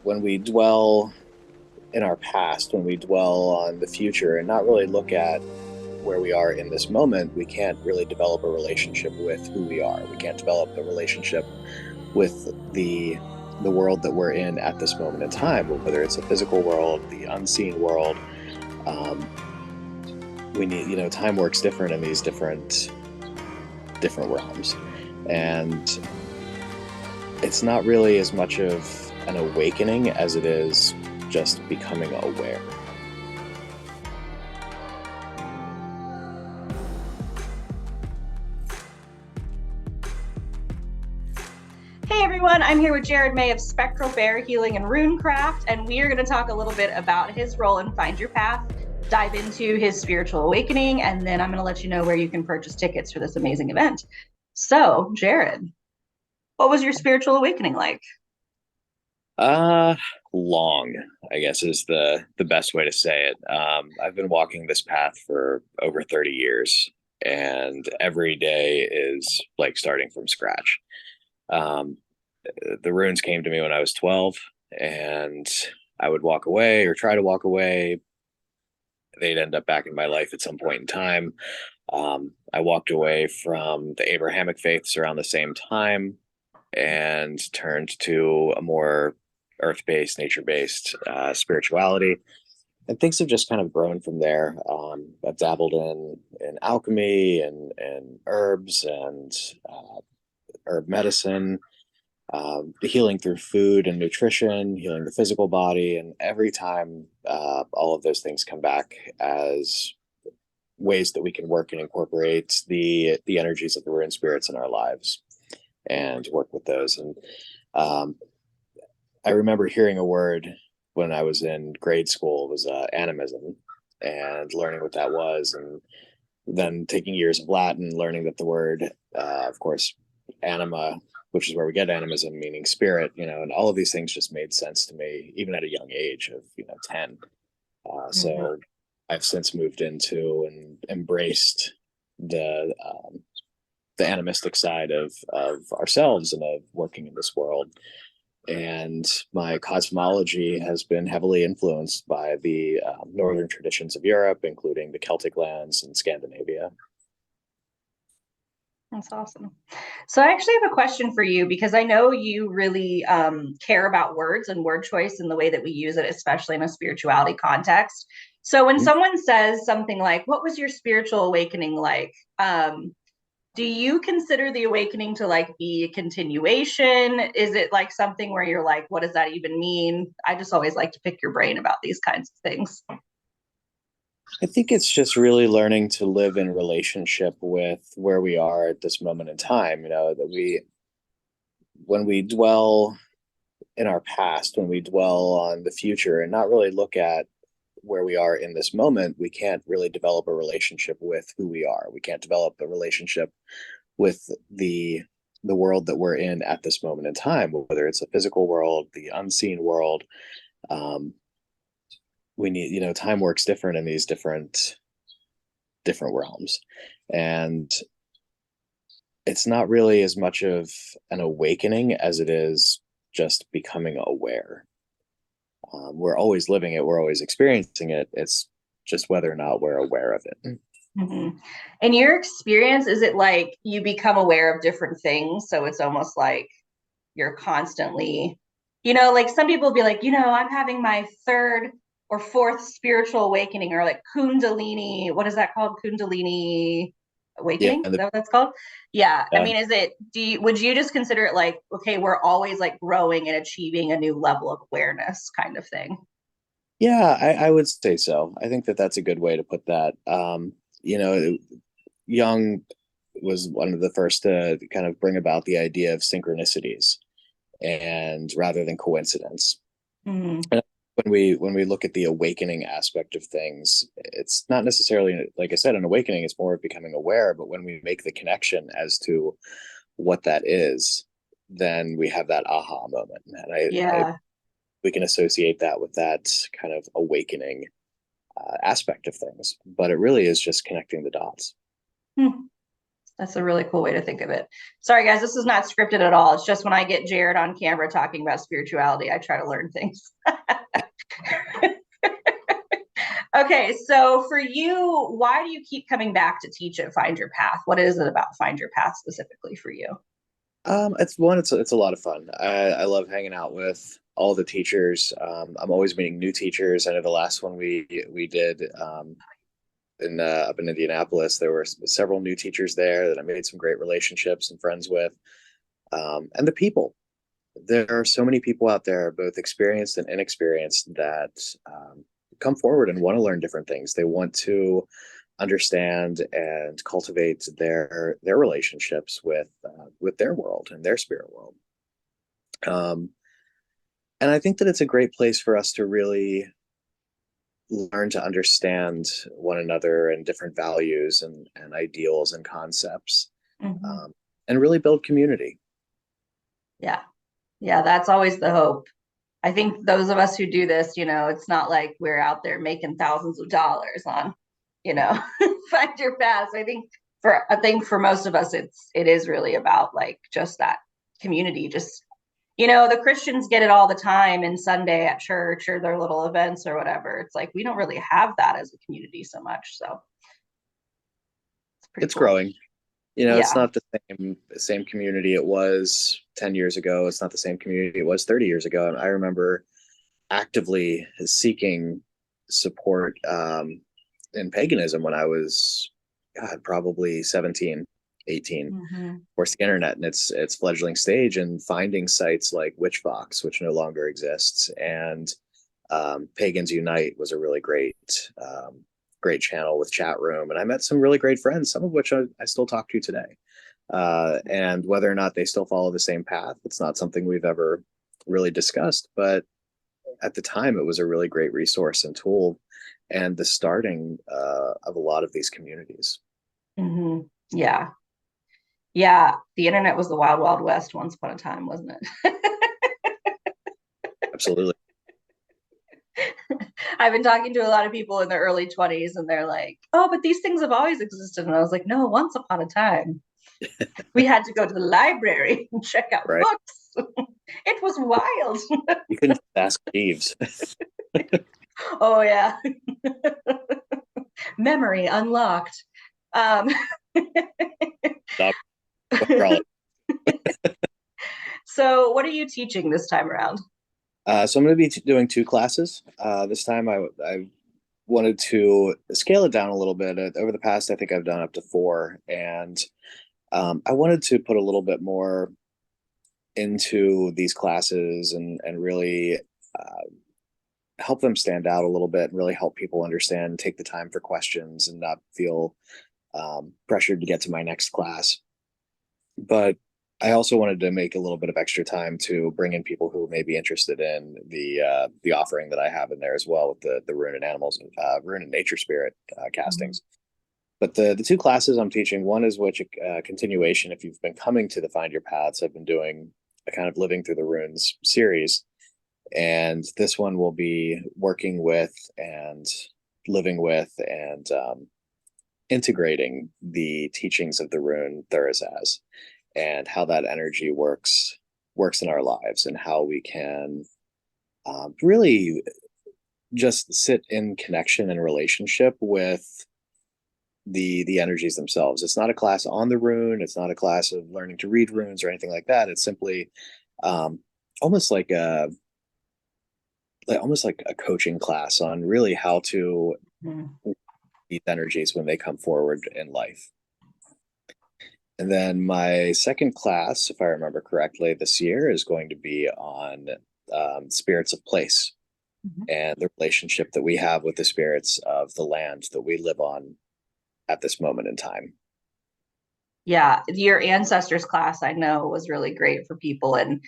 when we dwell in our past, when we dwell on the future and not really look at where we are in this moment, we can't really develop a relationship with who we are. We can't develop a relationship with the world that we're in at this moment in time, whether it's a physical world, the unseen world. Um, we need, time works different in these different realms, and it's not really as much of an awakening as it is just becoming aware. Hey everyone, I'm here with Jarrod May of Spectral Bear Healing and Runecraft, and we are going to talk a little bit about his role in Find Your Path, dive into his spiritual awakening, and then I'm going to let you know where you can purchase tickets for this amazing event. So, Jarrod, what was your spiritual awakening like? Uh, Long, I guess is the best way to say it. I've been walking this path for over 30 years, and every day is like starting from scratch. Um, the runes came to me when I was 12, and I would walk away or try to walk away. They'd end up back in my life at some point in time. I walked away from the Abrahamic faiths around the same time and turned to a more earth-based, nature-based spirituality. And things have just kind of grown from there. I've dabbled in alchemy and herbs and herb medicine, the healing through food and nutrition, healing the physical body, and every time all of those things come back as ways that we can work and incorporate the energies of the rune spirits in our lives and work with those. And um, I remember hearing a word when I was in grade school. It was animism, and learning what that was, and then taking years of Latin, learning that the word, of course, anima, which is where we get animism, meaning spirit, and all of these things just made sense to me, even at a young age of 10. Mm-hmm. So I've since moved into and embraced the animistic side of ourselves and of working in this world. And my cosmology has been heavily influenced by the northern traditions of Europe, including the Celtic lands and Scandinavia. That's awesome. So I actually have a question for you because I know you really care about words and word choice and the way that we use it, especially in a spirituality context. So when someone says something like, "What was your spiritual awakening like?" Do you consider the awakening to like be a continuation? Is it like something where you're like, "What does that even mean?" I just always like to pick your brain about these kinds of things. I think it's just really learning to live in relationship with where we are at this moment in time. That when we dwell in our past, when we dwell on the future and not really look at where we are in this moment, we can't really develop a relationship with who we are. We can't develop a relationship with the world that we're in at this moment in time, whether it's a physical world, the unseen world. Um, we need, time works different in these different realms, and it's not really as much of an awakening as it is just becoming aware. We're always living it, we're always experiencing it. It's just whether or not we're aware of it. Mm-hmm. In your experience, is it like you become aware of different things? So it's almost like you're constantly, like some people be like, I'm having my third or fourth spiritual awakening, or like Kundalini. What is that called? Kundalini Yeah, awakening? Is and that what that's called? Yeah. I uh, mean, would you just consider it like, okay, we're always like growing and achieving a new level of awareness kind of thing? yeah, I would say so. I think that that's a good way to put that. You know, Jung was one of the first to kind of bring about the idea of synchronicities and rather than coincidence. Mm-hmm. And when we look at the awakening aspect of things, it's not necessarily, like I said, an awakening. It's more of becoming aware. But when we make the connection as to what that is, then we have that aha moment, and I Yeah. we can associate that with that kind of awakening aspect of things. But it really is just connecting the dots. Hmm. That's a really cool way to think of it. Sorry, guys, this is not scripted at all. It's just when I get Jarrod on camera talking about spirituality, I try to learn things. Okay, so for you, why do you keep coming back to teach at Find Your Path? What is it about Find Your Path specifically for you? It's a lot of fun. I love hanging out with all the teachers. I'm always meeting new teachers. I know the last one we did in up in Indianapolis, there were several new teachers there that I made some great relationships and friends with. And the people. There are so many people out there, both experienced and inexperienced, that come forward and want to learn different things. They want to understand and cultivate their relationships with their world and their spirit world. Um, and I think that it's a great place for us to really learn to understand one another and different values and ideals and concepts, Mm-hmm. um, and really build community. Yeah. Yeah, that's always the hope. I think those of us who do this, it's not like we're out there making thousands of dollars on, Find Your Path. I think for most of us, it is really about like just that community. Just, the Christians get it all the time in Sunday at church or their little events or whatever. It's like we don't really have that as a community so much. So it's pretty It's cool. growing. It's Yeah. not the same community it was 10 years ago. It's not the same community it was 30 years ago. And I remember actively seeking support in paganism when I was, God, probably 17, 18. Mm-hmm. Of course, the internet and its fledgling stage, and finding sites like Witchfox, which no longer exists, and Pagans Unite was a really great channel with chat room, and I met some really great friends, some of which I still talk to today. And whether or not they still follow the same path, it's not something we've ever really discussed. But at the time, it was a really great resource and tool, and the starting of a lot of these communities. Mm-hmm. Yeah. Yeah. The internet was the wild, wild west once upon a time, wasn't it? Absolutely. I've been talking to a lot of people in their early 20s and they're like, oh, but these things have always existed. And I was like, no, once upon a time, we had to go to the library and check out Right. books. It was wild. You can ask Jeeves. Oh, yeah. Memory unlocked. Um, so, what are you teaching this time around? So I'm going to be doing two classes. This time I wanted to scale it down a little bit. Over the past, I think I've done up to four, and I wanted to put a little bit more into these classes and really help them stand out a little bit, and really help people understand, take the time for questions, and not feel pressured to get to my next class. But I also wanted to make a little bit of extra time to bring in people who may be interested in the offering that I have in there as well, with the Rune and animals, Rune and nature spirit Mhm. castings. But the two classes I'm teaching, one is which continuation. If you've been coming to the Find Your Paths, I've been doing a kind of living through the runes series, and this one will be working with and living with and integrating the teachings of the rune Thurisaz, and how that energy works in our lives, and how we can really just sit in connection and relationship with the energies themselves. It's not a class on the rune. It's not a class of learning to read runes or anything like that. It's simply um, almost like a coaching class on really how to Mhm. these energies when they come forward in life. And then my second class, if I remember correctly, this year is going to be on spirits of place, Mhm. and the relationship that we have with the spirits of the land that we live on at this moment in time. Yeah, your ancestors class I know was really great for people, and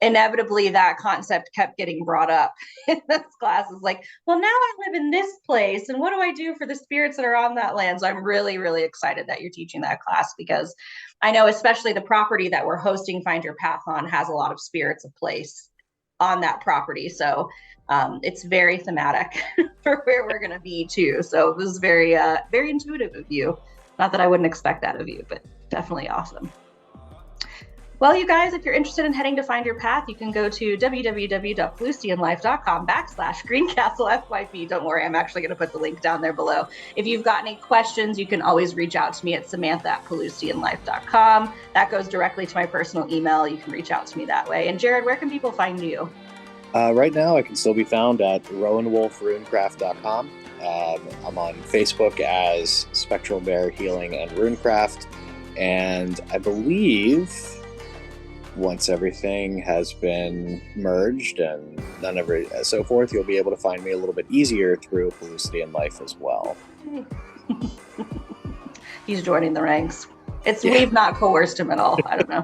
inevitably that concept kept getting brought up in this class. Is like, well, now I live in this place, and what do I do for the spirits that are on that land? So I'm really, really excited that you're teaching that class, because I know especially the property that we're hosting Find Your Path on has a lot of spirits of place on that property. So it's very thematic for where we're going to be too. So it was very, very intuitive of you. Not that I wouldn't expect that of you, but Definitely awesome. Well, you guys, if you're interested in heading to find your path, you can go to www.pellucidianlife.com/Greencastle FYP. Don't worry, I'm actually going to put the link down there below. If you've got any questions, you can always reach out to me at Samantha@Pellucidianlife.com. That goes directly to my personal email. You can reach out to me that way. And Jarrod, where can people find you? Right now, I can still be found at rowanwolfrunecraft.com. I'm on Facebook as Spectral Bear Healing and Runecraft. And I believe once everything has been merged and so forth, you'll be able to find me a little bit easier through Pellucidity Life as well. He's joining the ranks. We've not coerced him at all. I don't know.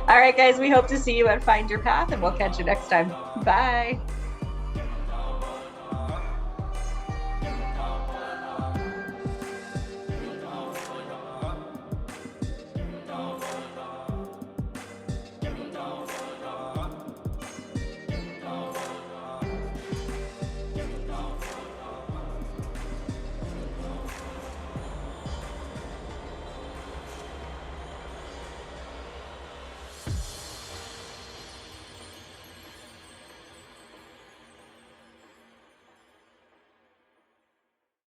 All right, guys, we hope to see you at Find Your Path, and we'll catch you next time. Bye.